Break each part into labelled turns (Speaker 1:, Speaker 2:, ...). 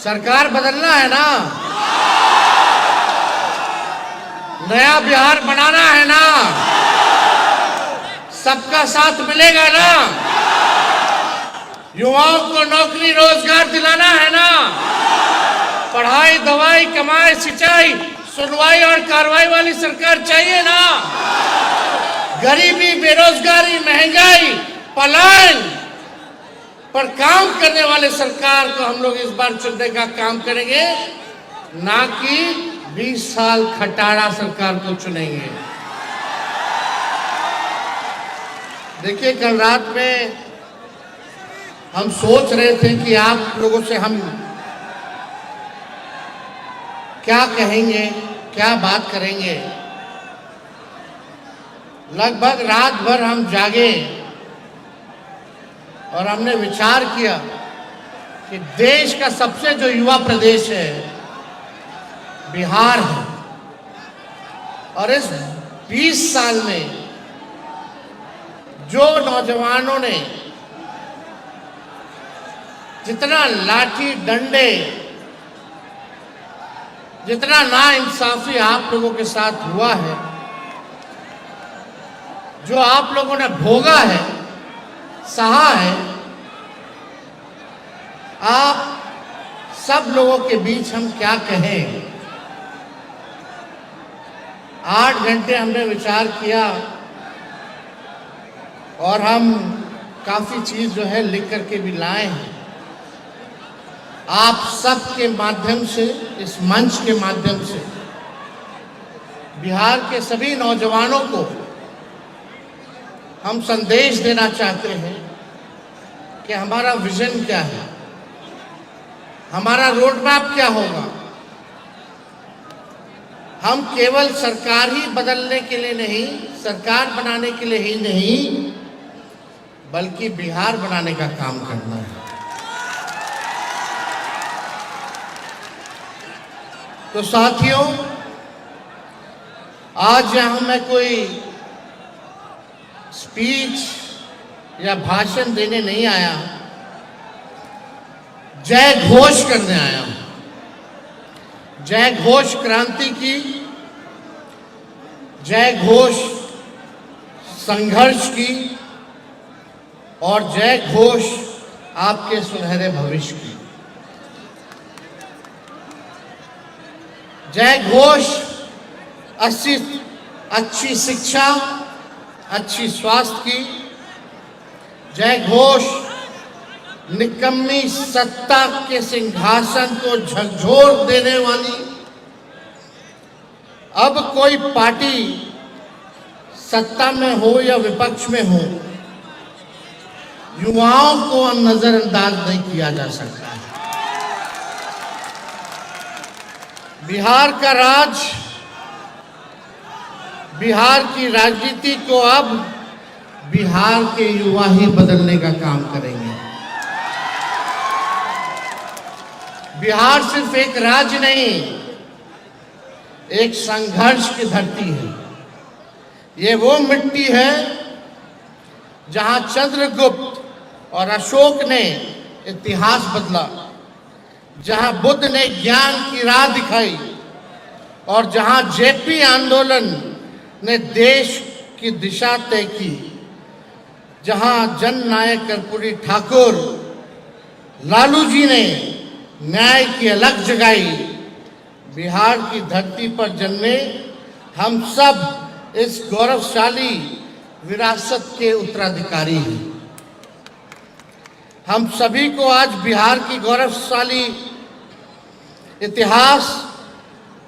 Speaker 1: सरकार बदलना है ना, नया बिहार बनाना है ना, सबका साथ मिलेगा ना, युवाओं को नौकरी रोजगार दिलाना है ना, पढ़ाई दवाई कमाई सिंचाई सुनवाई और कार्रवाई वाली सरकार चाहिए ना, गरीबी बेरोजगारी महंगाई पलायन पर काम करने वाले सरकार को हम लोग इस बार चुनने का काम करेंगे, ना कि 20 साल खटारा सरकार को चुनेंगे। देखिए, कल रात में हम सोच रहे थे कि आप लोगों से हम क्या कहेंगे, क्या बात करेंगे। लगभग रात भर हम जागे और हमने विचार किया कि देश का सबसे जो युवा प्रदेश है बिहार है, और इस 20 साल में जो नौजवानों ने जितना लाठी डंडे, जितना नाइंसाफी आप लोगों के साथ हुआ है, जो आप लोगों ने भोगा है, सहा है, आप सब लोगों के बीच हम क्या कहें। 8 घंटे हमने विचार किया और हम काफी चीज जो है लिख करके भी लाए हैं। आप सब के माध्यम से, इस मंच के माध्यम से बिहार के सभी नौजवानों को हम संदेश देना चाहते हैं कि हमारा विजन क्या है, हमारा रोड मैप क्या होगा। हम केवल सरकार ही बदलने के लिए नहीं, सरकार बनाने के लिए ही नहीं, बल्कि बिहार बनाने का काम करना है। तो साथियों, आज यहां मैं कोई स्पीच या भाषण देने नहीं आया, जय घोष करने आया हूं। जय घोष क्रांति की, जय घोष संघर्ष की, और जय घोष आपके सुनहरे भविष्य की। जय घोष अच्छी शिक्षा, अच्छी स्वास्थ्य की। जय घोष निकम्मी सत्ता के सिंहासन को झकझोर देने वाली। अब कोई पार्टी सत्ता में हो या विपक्ष में हो, युवाओं को नजरअंदाज नहीं किया जा सकता है। बिहार का राज, बिहार की राजनीति को अब बिहार के युवा ही बदलने का काम करेंगे। बिहार सिर्फ एक राज्य नहीं, एक संघर्ष की धरती है। ये वो मिट्टी है जहां चंद्रगुप्त और अशोक ने इतिहास बदला, जहां बुद्ध ने ज्ञान की राह दिखाई, और जहां जेपी आंदोलन ने देश की दिशा तय की, जहां जननायक कर्पूरी ठाकुर लालू जी ने न्याय की अलख जगाई। बिहार की धरती पर जन्मे हम सब इस गौरवशाली विरासत के उत्तराधिकारी हैं। हम सभी को आज बिहार की गौरवशाली इतिहास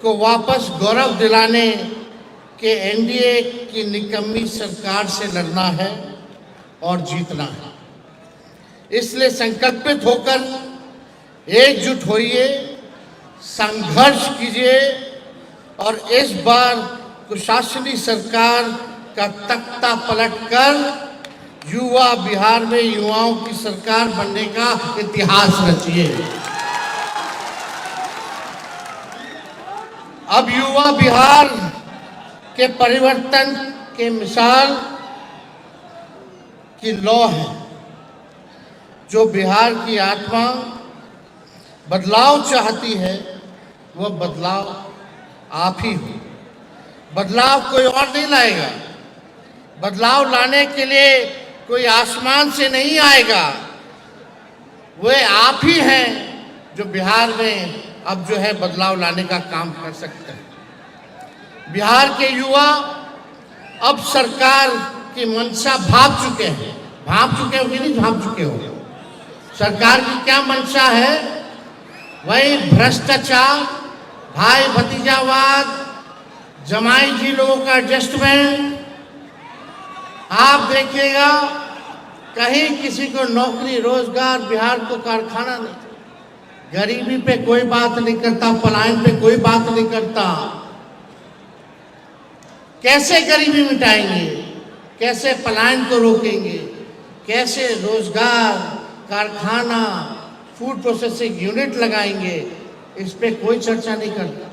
Speaker 1: को वापस गौरव दिलाने के एनडीए की निकम्मी सरकार से लड़ना है और जीतना है। इसलिए संकल्पित होकर एकजुट होइए, संघर्ष कीजिए और इस बार कुशासनी सरकार का तख्ता पलटकर युवा बिहार में युवाओं की सरकार बनने का इतिहास रचिए। अब युवा बिहार के परिवर्तन के मिसाल की लौ है, जो बिहार की आत्मा, बदलाव चाहती है, वह बदलाव आप ही हो। बदलाव कोई और नहीं लाएगा। बदलाव लाने के लिए कोई आसमान से नहीं आएगा। वह आप ही हैं जो बिहार में अब जो है बदलाव लाने का काम कर सकते हैं। बिहार के युवा अब सरकार की मंशा भाप चुके हैं। भाप चुके हो कि नहीं भाप चुके हो? सरकार की क्या मंशा है? वही भ्रष्टाचार, भाई भतीजावाद, जमाई जी लोगों का एडजस्टमेंट। आप देखिएगा कहीं किसी को नौकरी रोजगार, बिहार को कारखाना नहीं, गरीबी पे कोई बात नहीं करता, पलायन पे कोई बात नहीं करता। कैसे गरीबी मिटाएंगे, कैसे पलायन को रोकेंगे, कैसे रोजगार, कारखाना, फूड प्रोसेसिंग यूनिट लगाएंगे, इस पे कोई चर्चा नहीं करता।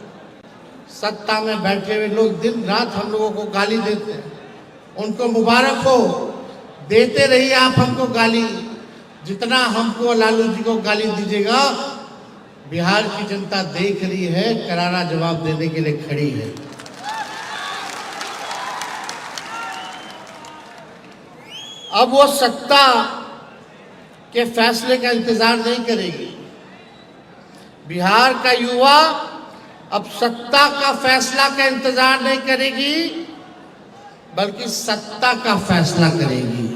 Speaker 1: सत्ता में बैठे हुए लोग दिन रात हम लोगों को गाली देते हैं। उनको मुबारक हो, देते रहिए आप हमको गाली। जितना हमको लालू जी को गाली दीजिएगा, बिहार की जनता देख रही है, करारा जवाब देने के लिए खड़ी है। अब वो सत्ता के फैसले का इंतजार नहीं करेगी। बिहार का युवा अब सत्ता का फैसला का इंतजार नहीं करेगी, बल्कि सत्ता का फैसला करेगी।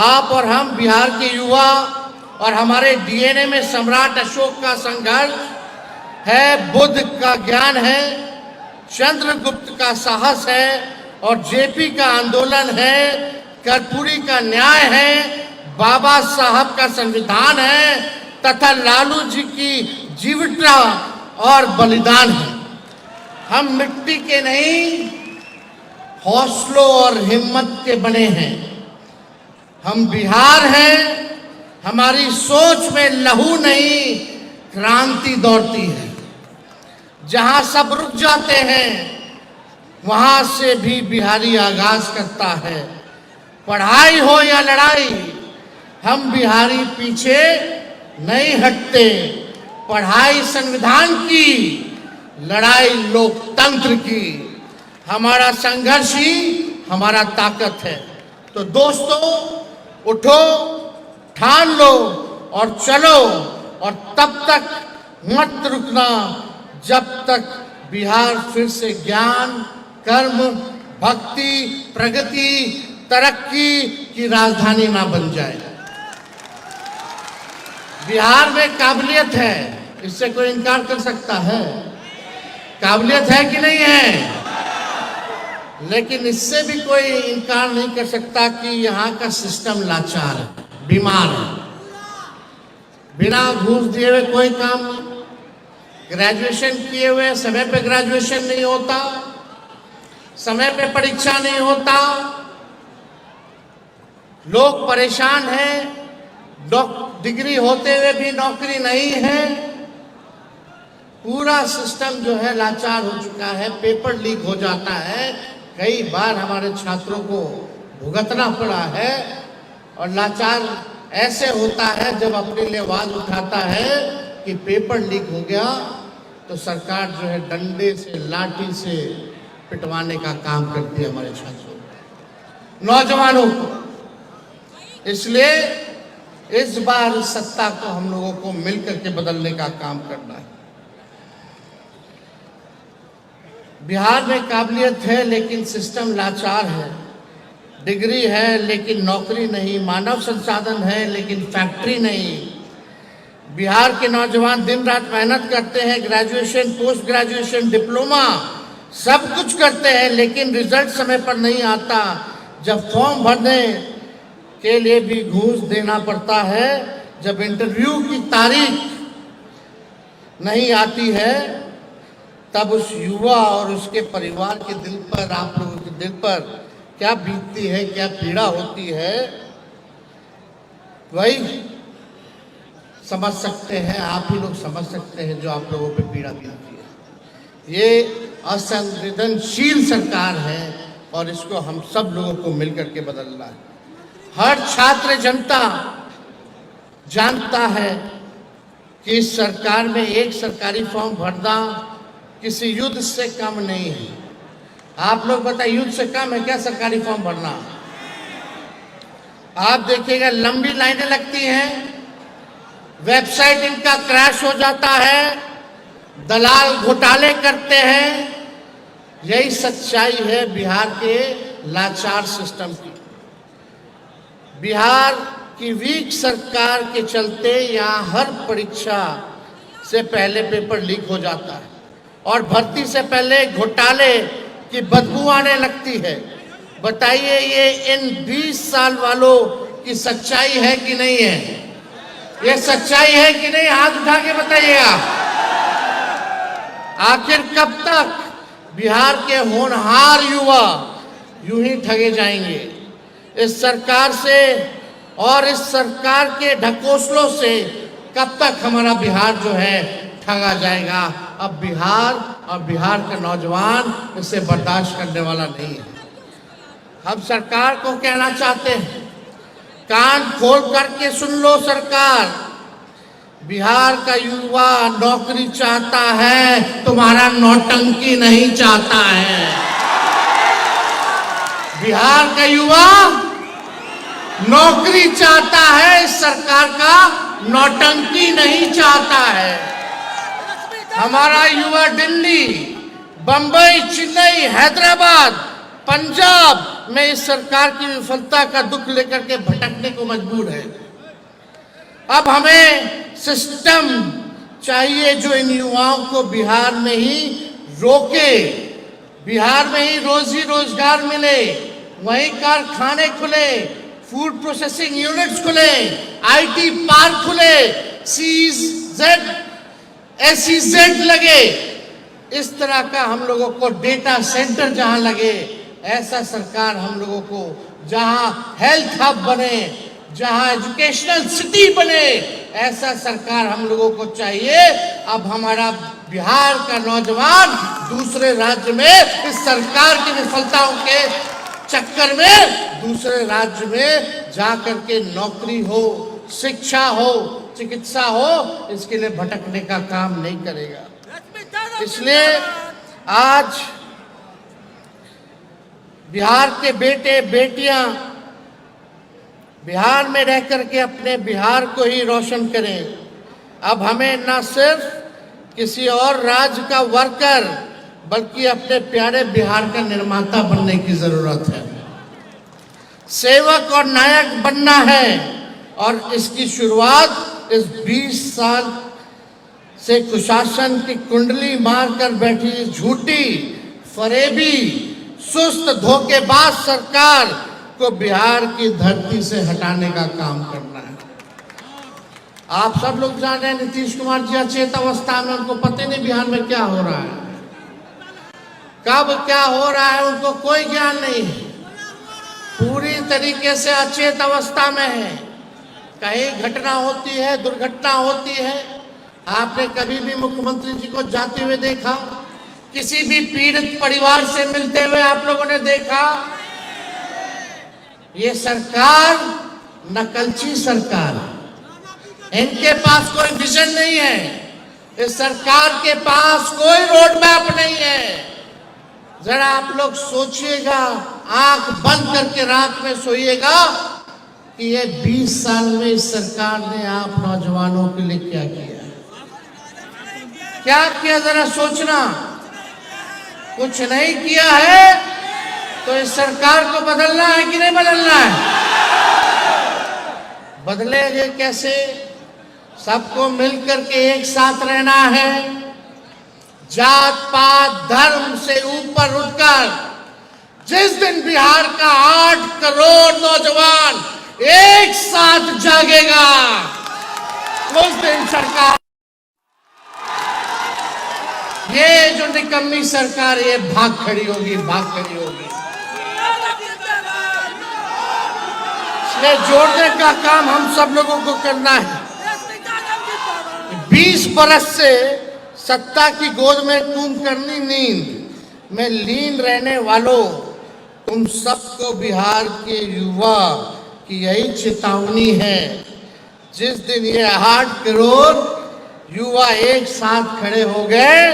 Speaker 1: आप और हम बिहार के युवा और हमारे डीएनए में सम्राट अशोक का संघर्ष है, बुद्ध का ज्ञान है, चंद्रगुप्त का साहस है और जेपी का आंदोलन है, कर्पूरी का न्याय है, बाबा साहब का संविधान है तथा लालू जी की जीवटता और बलिदान है। हम मिट्टी के नहीं, हौसलों और हिम्मत के बने हैं। हम बिहार हैं, हमारी सोच में लहू नहीं क्रांति दौड़ती है। जहां सब रुक जाते हैं, वहां से भी बिहारी आगाज करता है। पढ़ाई हो या लड़ाई, हम बिहारी पीछे नहीं हटते। पढ़ाई संविधान की, लड़ाई लोकतंत्र की। हमारा संघर्ष ही हमारा ताकत है। तो दोस्तों, उठो, ठान लो और चलो, और तब तक मत रुकना जब तक बिहार फिर से ज्ञान, कर्म, भक्ति, प्रगति, तरक्की की राजधानी ना बन जाए। बिहार में काबिलियत है, इससे कोई इनकार कर सकता है? काबिलियत है कि नहीं है? लेकिन इससे भी कोई इनकार नहीं कर सकता कि यहाँ का सिस्टम लाचार है, बीमार है। बिना घूस दिए हुए कोई काम नहीं। ग्रेजुएशन किए हुए समय पे ग्रेजुएशन नहीं होता, समय पे परीक्षा नहीं होता, लोग परेशान हैं। डिग्री होते हुए भी नौकरी नहीं है। पूरा सिस्टम जो है लाचार हो चुका है। पेपर लीक हो जाता है, कई बार हमारे छात्रों को भुगतना पड़ा है। और लाचार ऐसे होता है जब अपने लिए आवाज उठाता है कि पेपर लीक हो गया, तो सरकार जो है डंडे से, लाठी से पिटवाने का काम करती है हमारे छात्रों को, नौजवानों को। इसलिए इस बार सत्ता को हम लोगों को मिलकर के बदलने का काम करना है। बिहार में काबिलियत है लेकिन सिस्टम लाचार है। डिग्री है लेकिन नौकरी नहीं, मानव संसाधन है लेकिन फैक्ट्री नहीं। बिहार के नौजवान दिन रात मेहनत करते हैं, ग्रेजुएशन, पोस्ट ग्रेजुएशन, डिप्लोमा सब कुछ करते हैं, लेकिन रिजल्ट समय पर नहीं आता। जब फॉर्म भरने के लिए भी घूस देना पड़ता है, जब इंटरव्यू की तारीख नहीं आती है, तब उस युवा और उसके परिवार के दिल पर, आप लोगों के दिल पर क्या बीतती है, क्या पीड़ा होती है, वही समझ सकते हैं। आप ही लोग समझ सकते हैं जो आप लोगों पे पीड़ा बीतती है। ये असंवेदनशील सरकार है और इसको हम सब लोगों को मिलकर के बदलना है। हर छात्र जनता जानता है कि इस सरकार में एक सरकारी फॉर्म भरना किसी युद्ध से कम नहीं है। आप लोग बताइए, युद्ध से कम है क्या सरकारी फॉर्म भरना? आप देखिएगा लंबी लाइनें लगती हैं, वेबसाइट इनका क्रैश हो जाता है, दलाल घोटाले करते हैं। यही सच्चाई है बिहार के लाचार सिस्टम की। बिहार की वीक सरकार के चलते यहाँ हर परीक्षा से पहले पेपर लीक हो जाता है और भर्ती से पहले घोटाले की बदबू आने लगती है। बताइए, ये इन 20 साल वालों की सच्चाई है कि नहीं है? ये सच्चाई है कि नहीं? हाथ उठा के बताइएगा। आखिर कब तक बिहार के होनहार युवा यूं ही ठगे जाएंगे? इस सरकार से और इस सरकार के ढकोसलों से कब तक हमारा बिहार जो है ठगा जाएगा? अब बिहार और बिहार का नौजवान इसे बर्दाश्त करने वाला नहीं है। हम सरकार को कहना चाहते हैं, कान खोल करके सुन लो सरकार, बिहार का युवा नौकरी चाहता है, तुम्हारा नौटंकी नहीं चाहता है। बिहार का युवा नौकरी चाहता है, इस सरकार का नौटंकी नहीं चाहता है। हमारा युवा दिल्ली, बंबई, चेन्नई, हैदराबाद, पंजाब में इस सरकार की विफलता का दुख लेकर के भटकने को मजबूर है। अब हमें सिस्टम चाहिए जो इन युवाओं को बिहार में ही रोके, बिहार में ही रोजी रोजगार मिले, वहीं कारखाने खुले, फूड प्रोसेसिंग यूनिट्स खुले, आईटी पार्क खुले, SEZ लगे। इस तरह का हम लोगों को डेटा सेंटर जहां लगे, ऐसा सरकार हम लोगों को, जहां हेल्थ हब बने, जहां एजुकेशनल सिटी बने, ऐसा सरकार हम लोगों को चाहिए। अब हमारा बिहार का नौजवान दूसरे राज्य में इस सरकार की विफलताओं के चक्कर में दूसरे राज्य में जा करके नौकरी हो, शिक्षा हो, चिकित्सा हो, इसके लिए भटकने का काम नहीं करेगा। इसलिए आज बिहार के बेटे बेटियां बिहार में रह करके अपने बिहार को ही रोशन करें। अब हमें न सिर्फ किसी और राज्य का वर्कर बल्कि अपने प्यारे बिहार का निर्माता बनने की जरूरत है। सेवक और नायक बनना है और इसकी शुरुआत इस 20 साल से कुशासन की कुंडली मारकर बैठी झूठी, फरेबी, सुस्त, धोखेबाज सरकार को बिहार की धरती से हटाने का काम करना है। आप सब लोग जान रहे हैं, नीतीश कुमार जी अचेत अवस्था में, उनको पता नहीं बिहार में क्या हो रहा है, कब क्या हो रहा है, उनको कोई ज्ञान नहीं है। पूरी तरीके से अचेत अवस्था में है। कहीं घटना होती है, दुर्घटना होती है, आपने कभी भी मुख्यमंत्री जी को जाते हुए देखा? किसी भी पीड़ित परिवार से मिलते हुए आप लोगों ने देखा? ये सरकार नकलची सरकार है। इनके पास कोई विजन नहीं है। इस सरकार के पास कोई रोड मैप नहीं है। जरा आप लोग सोचिएगा, आंख बंद करके रात में सोइएगा कि ये 20 साल में इस सरकार ने आप नौजवानों के लिए क्या किया, क्या किया? जरा सोचना। कुछ नहीं किया है तो इस सरकार को बदलना है कि नहीं बदलना है? बदलेंगे कैसे? सबको मिलकर के एक साथ रहना है। जात पात धर्म से ऊपर उठकर जिस दिन बिहार का 8 करोड़ नौजवान एक साथ जागेगा, उस दिन सरकार, ये जो निकम्मी सरकार, ये भाग खड़ी होगी, भाग खड़ी होगी। इसलिए जोड़ने का काम हम सब लोगों को करना है। 20 बरस से सत्ता की गोद में कुंभकर्णी नींद में लीन रहने वालों, तुम सबको बिहार के युवा की यही चेतावनी है जिस दिन ये 8 करोड़ युवा एक साथ खड़े हो गए,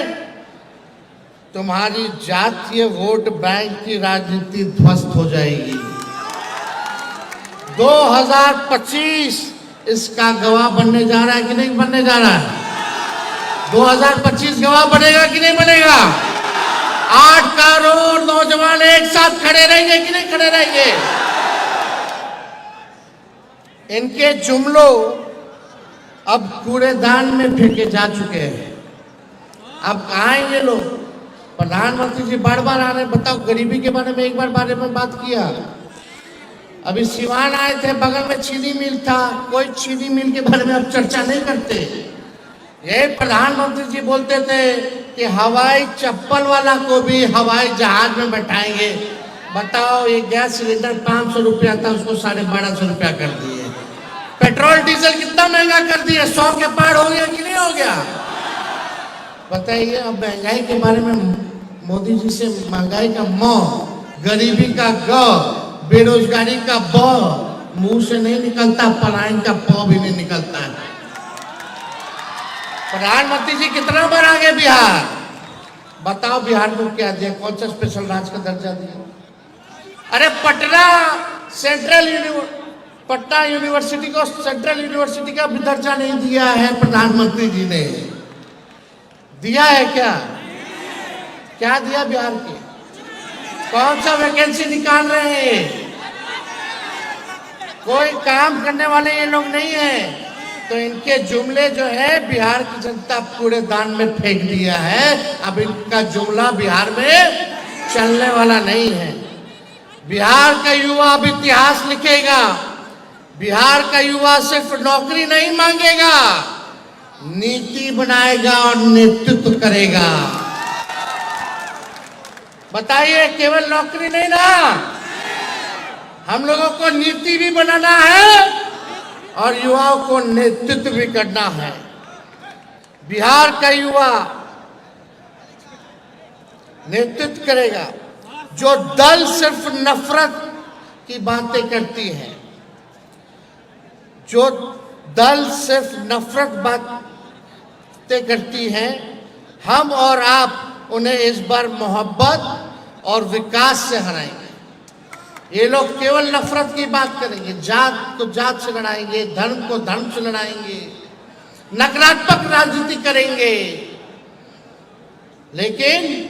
Speaker 1: तुम्हारी जातीय वोट बैंक की राजनीति ध्वस्त हो जाएगी। 2025 इसका गवाह बनने जा रहा है कि नहीं बनने जा रहा है? 2025 गवाह बनेगा कि नहीं बनेगा? 8 करोड़ नौजवान एक साथ खड़े रहेंगे कि नहीं खड़े रहेंगे? इनके जुमलों अब कूड़ेदान में फेंके जा चुके हैं। अब कहाँ हैं ये लोग? प्रधानमंत्री जी बार बार आ रहे हैं। बताओ, गरीबी के बारे में एक बारे में बात किया? अभी सिवान आए थे, बगल में चीनी मिल था, कोई चीनी मिल के बारे में अब चर्चा नहीं करते। ये प्रधानमंत्री जी बोलते थे कि हवाई चप्पल वाला को भी हवाई जहाज में बैठाएंगे। बताओ, ये गैस सिलेंडर 500 रुपया था, उसको 1250 रुपया कर दिए। पेट्रोल डीजल कितना महंगा कर दिए, 100 के पार हो गया कि नहीं हो गया? बताइए। अब महंगाई के बारे में मोदी जी से महंगाई का म, गरीबी का ग, बेरोजगारी का ब मुंह से नहीं निकलता, पलायन का प भी नहीं निकलता है। प्रधानमंत्री जी कितना बार आ गए बिहार? बताओ, बिहार को क्या दिया? कौन सा स्पेशल राज्य का दर्जा दिया? अरे पटना यूनिवर्सिटी को सेंट्रल यूनिवर्सिटी का भी दर्जा नहीं दिया है प्रधानमंत्री जी ने। दिया है क्या? क्या दिया बिहार के? कौन सा वैकेंसी निकाल रहे हैं? कोई काम करने वाले ये लोग नहीं है। तो इनके जुमले जो है बिहार की जनता कूड़ेदान में फेंक दिया है। अब इनका जुमला बिहार में चलने वाला नहीं है। बिहार का युवा अब इतिहास लिखेगा। बिहार का युवा सिर्फ नौकरी नहीं मांगेगा, नीति बनाएगा और नेतृत्व करेगा। बताइए, केवल नौकरी नहीं ना, हम लोगों को नीति भी बनाना है और युवाओं को नेतृत्व भी करना है। बिहार का युवा नेतृत्व करेगा। जो दल सिर्फ नफरत की बातें करती है, जो दल सिर्फ नफरत बातें करती हैं, हम और आप उन्हें इस बार मोहब्बत और विकास से हराएंगे। ये लोग केवल नफरत की बात करेंगे, जात को जात से लड़ाएंगे, धर्म को धर्म से लड़ाएंगे, नकारात्मक राजनीति करेंगे। लेकिन